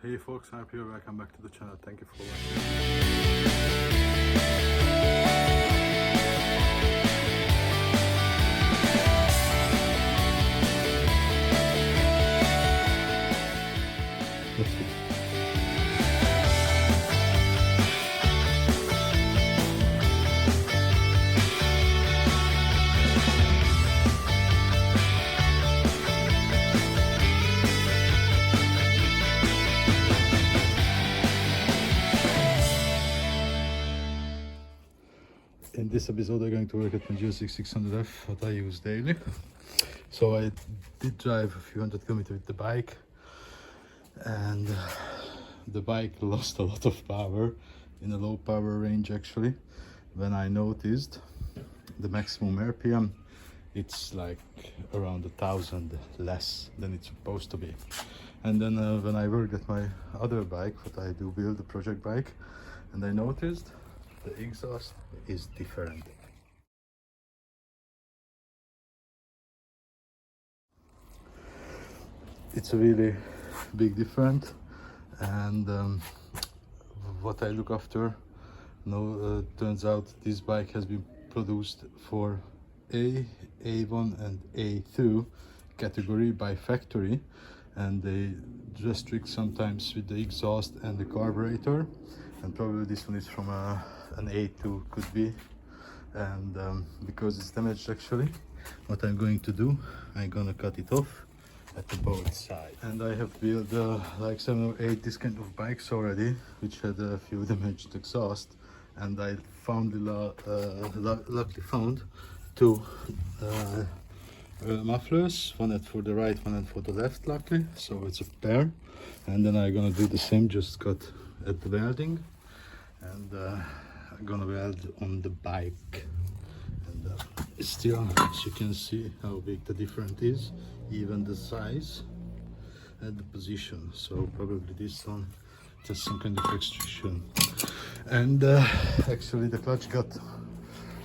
Hey folks, I'm here, welcome back to the channel, thank you for watching. Let's see. In this episode I'm going to work at my Gsx600f that I use daily. So I did drive a few hundred kilometers with the bike, and the bike lost a lot of power in a low power range actually. When I noticed the maximum RPM, it's like around 1,000 less than it's supposed to be. And then when I worked at my other bike, what I do build, a project bike, and I noticed the exhaust is different. It's a really big difference, and what I look after now, turns out this bike has been produced for A1 and A2 category by factory, and they restrict sometimes with the exhaust and the carburetor, and probably this one is from an A2 could be, and because it's damaged actually, what I'm going to do, I'm gonna cut it off at the both sides. And I have built like 7 or 8 this kind of bikes already, which had a few damaged exhaust, and I found luckily found 2 mufflers, one for the right, one for the left, luckily, so it's a pair. And then I'm gonna do the same, just cut at the welding, and I'm gonna weld on the bike. And still, as you can see how big the difference is, even the size and the position. So probably this one just some kind of extrusion. And actually the clutch got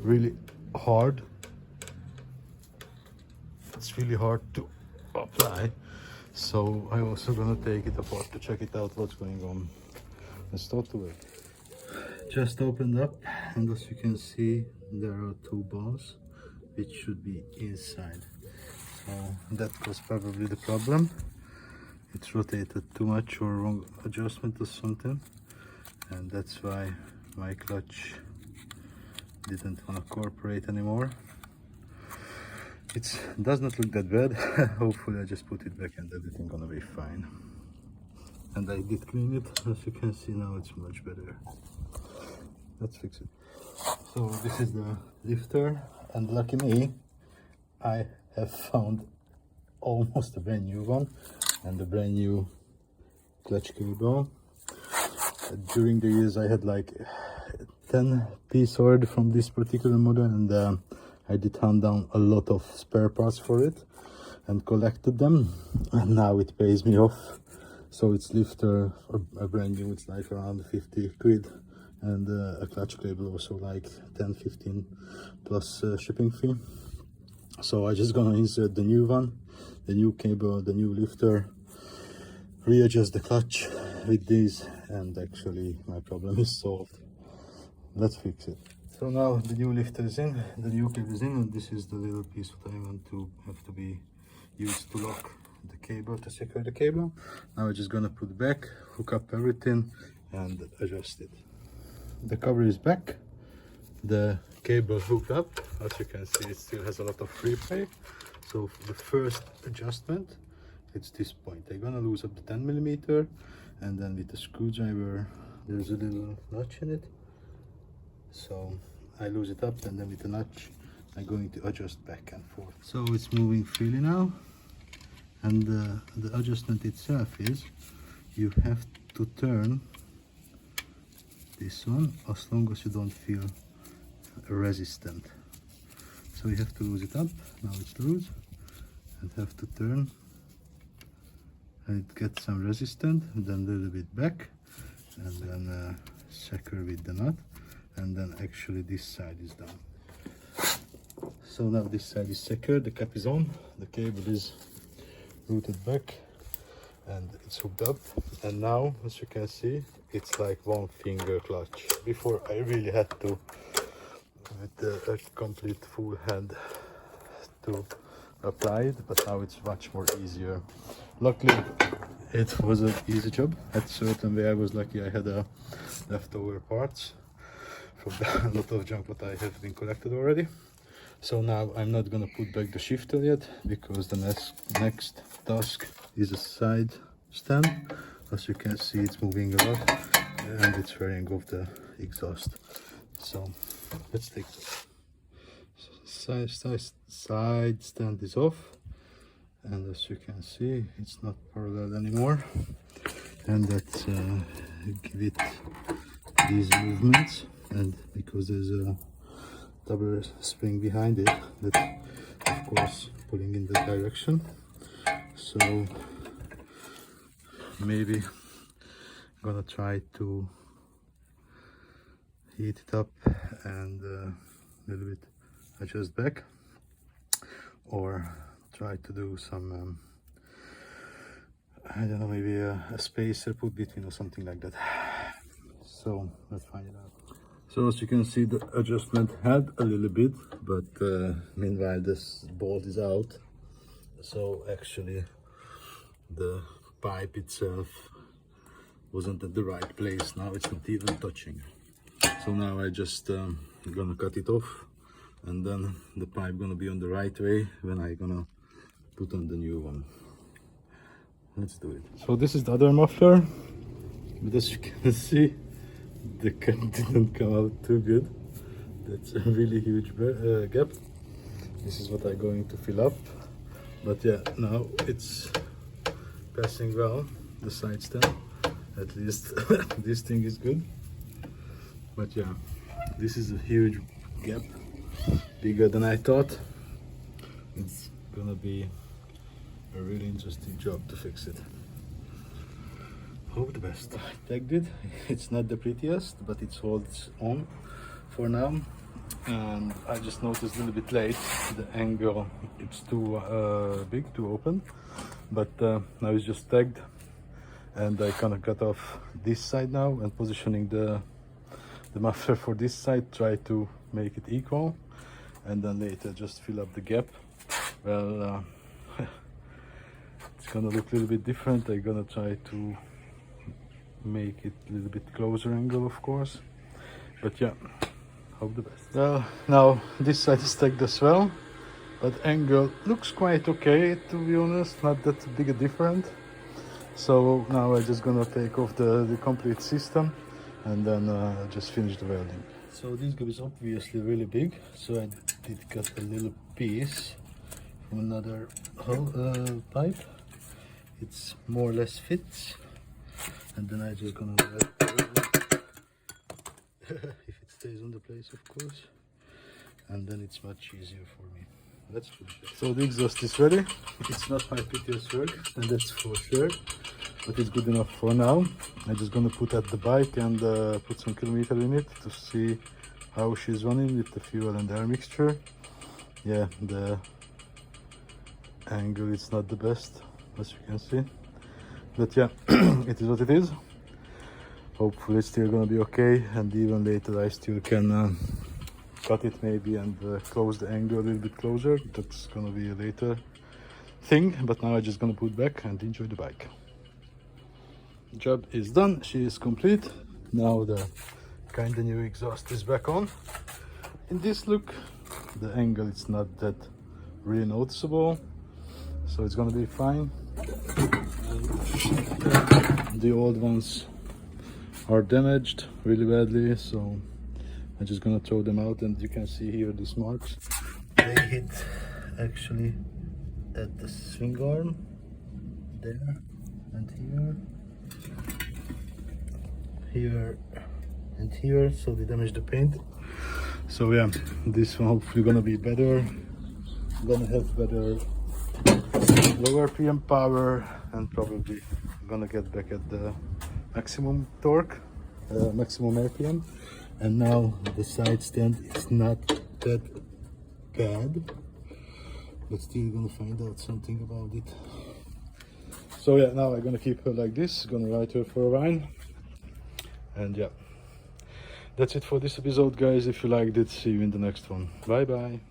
really hard. It's really hard to apply, so I'm also gonna take it apart to check it out what's going on. Let's start to work. Just opened up, and as you can see there are 2 balls which should be inside, so that was probably the problem. It's rotated too much or wrong adjustment or something, and that's why my clutch didn't want to cooperate anymore. It does not look that bad. Hopefully I just put it back and everything gonna be fine. And I did clean it, as you can see now it's much better. Let's fix it. So this is the lifter, and lucky me, I have found almost a brand new one and a brand new clutch cable. During the years I had like 10 piece ordered from this particular model, and I did hunt down a lot of spare parts for it and collected them, and now it pays me off. So it's lifter for a brand new, it's like around 50 quid, and a clutch cable also like 10-15 plus shipping fee. So I just gonna insert the new one, the new cable, the new lifter, readjust the clutch with these, and actually my problem is solved. Let's fix it. So now the new lifter is in, the new cable is in, and this is the little piece that I want to have to be used to lock the cable, to secure the cable. Now I'm just gonna put back, hook up everything and adjust it. The cover is back, the cable hooked up. As you can see, it still has a lot of free play. So for the first adjustment, it's this point. I'm gonna lose up the 10mm, and then with the screwdriver there's a little notch in it, so I lose it up, and then with the notch I'm going to adjust back and forth. So it's moving freely now, and the adjustment itself is you have to turn this one as long as you don't feel resistant. So you have to lose it up, now it's loose, and have to turn, and it gets some resistance, and then a little bit back, and then secure with the nut, and then actually this side is down. So now this side is secure, the cap is on, the cable is routed back, and it's hooked up. And now, as you can see, it's like one finger clutch. Before I really had to with a complete full hand to apply it, but now it's much more easier. Luckily it was an easy job. At a certain way I was lucky I had leftover parts from a lot of junk that I have been collected already. So now I'm not gonna put back the shifter yet, because the next task is a side stand. As you can see, it's moving a lot and it's wearing off the exhaust. So let's take this. Side stand is off, and as you can see, it's not parallel anymore. And let's give it these movements, and because there's a double spring behind it, that of course pulling in the direction. So maybe I'm gonna try to heat it up and a little bit adjust back, or try to do some I don't know, maybe a spacer put between or something like that. So let's find it out. So as you can see, the adjustment had a little bit, but meanwhile this bolt is out, so actually the pipe itself wasn't at the right place. Now it's not even touching. So now I just gonna cut it off, and then the pipe gonna be on the right way when I gonna put on the new one. Let's do it. So this is the other muffler, but as you can see, the cut didn't come out too good. That's a really huge gap. This is what I'm going to fill up. But yeah, now it's passing well, the side stand. At least this thing is good. But yeah, this is a huge gap, bigger than I thought. It's gonna be a really interesting job to fix it. Hope the best. I tagged it. It's not the prettiest, but it holds on for now. And I just noticed a little bit late the angle, it's too big to open, but now it's just tagged, and I kind of cut off this side now and positioning the muffler for this side, try to make it equal, and then later just fill up the gap. Well, it's gonna look a little bit different. I'm gonna try to make it a little bit closer angle, of course, but yeah, hope the best. Well, now this side is tagged as well, but angle looks quite okay, to be honest, not that big a difference. So now I'm just gonna take off the complete system and then just finish the welding. So this gap is obviously really big, so I did cut a little piece from another pipe. It's more or less fits, and then I just gonna if it stays on the place, of course, and then it's much easier for me. Let's finish it. So the exhaust is ready. It's not my prettiest work, and that's for sure, but it's good enough for now. I'm just gonna put at the bike and put some kilometer in it to see how she's running with the fuel and air mixture. Yeah, the angle is not the best, as you can see, but yeah, it is what it is. Hopefully it's still gonna be okay, and even later I still can cut it maybe and close the angle a little bit closer. That's gonna be a later thing, but now I'm just gonna put back and enjoy the bike. Job is done, she is complete. Now the kind of new exhaust is back on. In this look, the angle is not that really noticeable, so it's gonna be fine. And the old ones are damaged really badly, so I'm just gonna throw them out, and you can see here these marks. They hit actually at the swing arm there and here and here, so they damaged the paint. So yeah, this one hopefully gonna be better, gonna have better lower RPM power, and probably gonna get back at the maximum torque, maximum RPM. And now the side stand is not that bad, but still gonna find out something about it. So yeah, now I'm gonna keep her like this, gonna ride her for a while. And yeah, that's it for this episode, guys. If you liked it, see you in the next one. Bye bye.